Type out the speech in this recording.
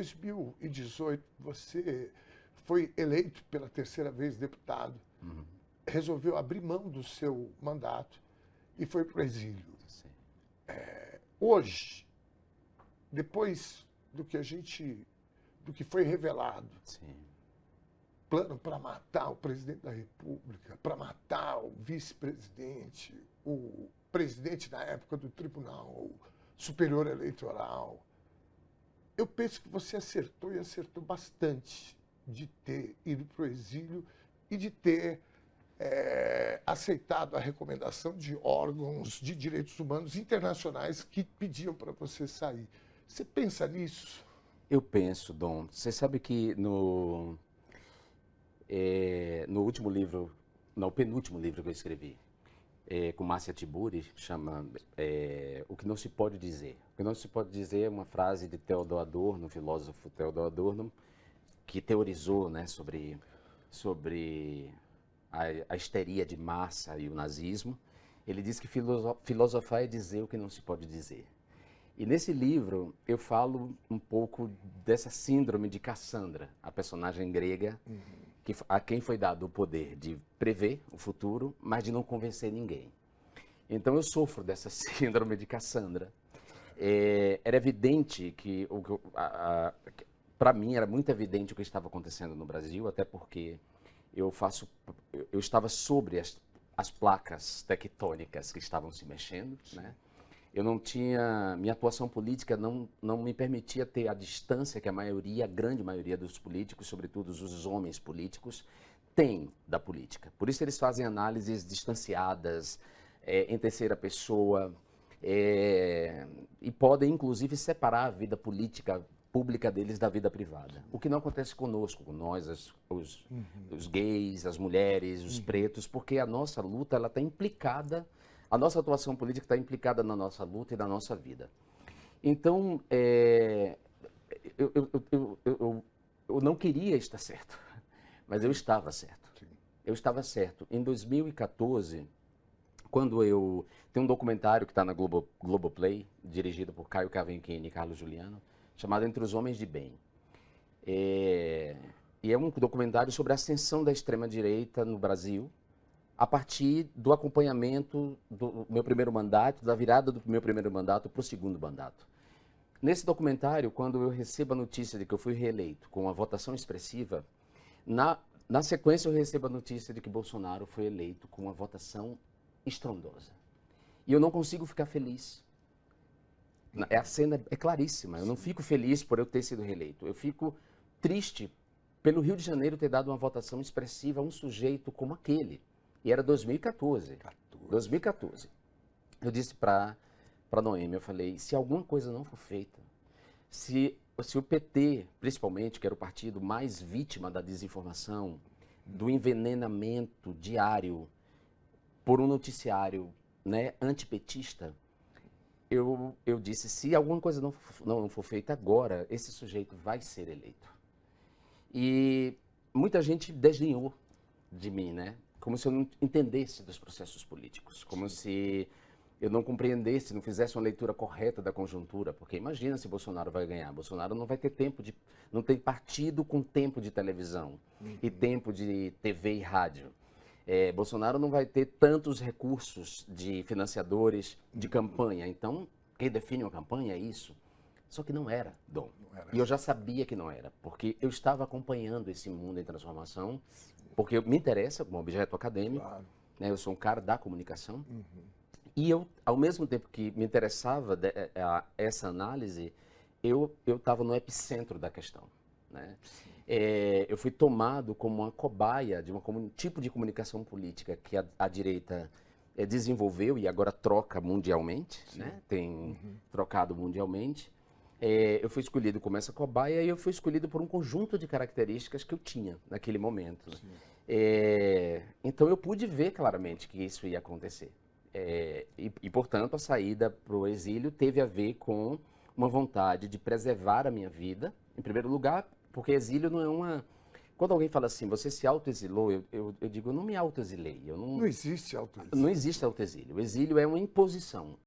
2018, você foi eleito pela terceira vez deputado, resolveu abrir mão do seu mandato e foi para o exílio. Hoje, depois do que foi revelado, plano para matar o presidente da República, para matar o vice-presidente, o presidente na época do Tribunal Superior Eleitoral, eu penso que você acertou, e acertou bastante, de ter ido para o exílio e de ter aceitado a recomendação de órgãos de direitos humanos internacionais que pediam para você sair. Você pensa nisso? Eu penso, Dom. Você sabe que no último livro, no penúltimo livro que eu escrevi, com Márcia Tiburi, chama O que não se pode dizer. O que não se pode dizer é uma frase de Theodor Adorno, o filósofo Theodor Adorno, que teorizou, né, sobre a histeria de massa e o nazismo. Ele diz que filosofar é dizer o que não se pode dizer. E nesse livro eu falo um pouco dessa síndrome de Cassandra, a personagem grega, a quem foi dado o poder de prever o futuro, mas de não convencer ninguém. Então eu sofro dessa síndrome de Cassandra. Era evidente que, para mim, era muito evidente o que estava acontecendo no Brasil, até porque eu estava sobre as placas tectônicas que estavam se mexendo, né? Eu não tinha, minha atuação política não me permitia ter a distância que a grande maioria dos políticos, sobretudo os homens políticos, tem da política. Por isso eles fazem análises distanciadas, em terceira pessoa, e podem inclusive separar a vida política pública deles da vida privada. O que não acontece conosco, com nós, os gays, as mulheres, os pretos, porque a nossa luta ela está implicada. A nossa atuação política está implicada na nossa luta e na nossa vida. Então, eu não queria estar certo, mas eu estava certo. Eu estava certo. Em 2014, quando tem um documentário que está na Globoplay, dirigido por Caio Cavaquinho e Carlos Juliano, chamado Entre os Homens de Bem. E é um documentário sobre a ascensão da extrema-direita no Brasil, a partir do acompanhamento do meu primeiro mandato, da virada do meu primeiro mandato para o segundo mandato. Nesse documentário, quando eu recebo a notícia de que eu fui reeleito com uma votação expressiva, na sequência eu recebo a notícia de que Bolsonaro foi eleito com uma votação estrondosa. E eu não consigo ficar feliz. A cena é claríssima. Eu não fico feliz por eu ter sido reeleito. Eu fico triste pelo Rio de Janeiro ter dado uma votação expressiva a um sujeito como aquele. E era 2014. 2014. Eu disse para Noêmia, eu falei, se alguma coisa não for feita, se o PT, principalmente, que era o partido mais vítima da desinformação, do envenenamento diário por um noticiário, né, antipetista, eu disse, se alguma coisa não for feita agora, esse sujeito vai ser eleito. E muita gente desdenhou de mim, né? Como se eu não entendesse dos processos políticos, como se eu não compreendesse, não fizesse uma leitura correta da conjuntura, porque imagina se Bolsonaro vai ganhar. Bolsonaro não vai ter não tem partido com tempo de televisão e tempo de TV e rádio. Bolsonaro não vai ter tantos recursos de financiadores de campanha. Então, quem define uma campanha é isso. Só que não era, Dom. E eu já sabia que não era, porque eu estava acompanhando esse mundo em transformação, porque me interessa como objeto acadêmico, né? Eu sou um cara da comunicação. E eu, ao mesmo tempo que me interessava essa análise, eu estava no epicentro da questão, né? Eu fui tomado como uma cobaia de um tipo de comunicação política que a direita desenvolveu e agora troca mundialmente, né? Tem trocado mundialmente. Eu fui escolhido como essa cobaia e eu fui escolhido por um conjunto de características que eu tinha naquele momento. Então eu pude ver claramente que isso ia acontecer. Portanto, a saída para o exílio teve a ver com uma vontade de preservar a minha vida, em primeiro lugar, porque exílio não é uma... Quando alguém fala assim, você se autoexilou, eu digo, eu não me autoexilei. Não existe autoexílio. Não existe autoexílio. O exílio é uma imposição.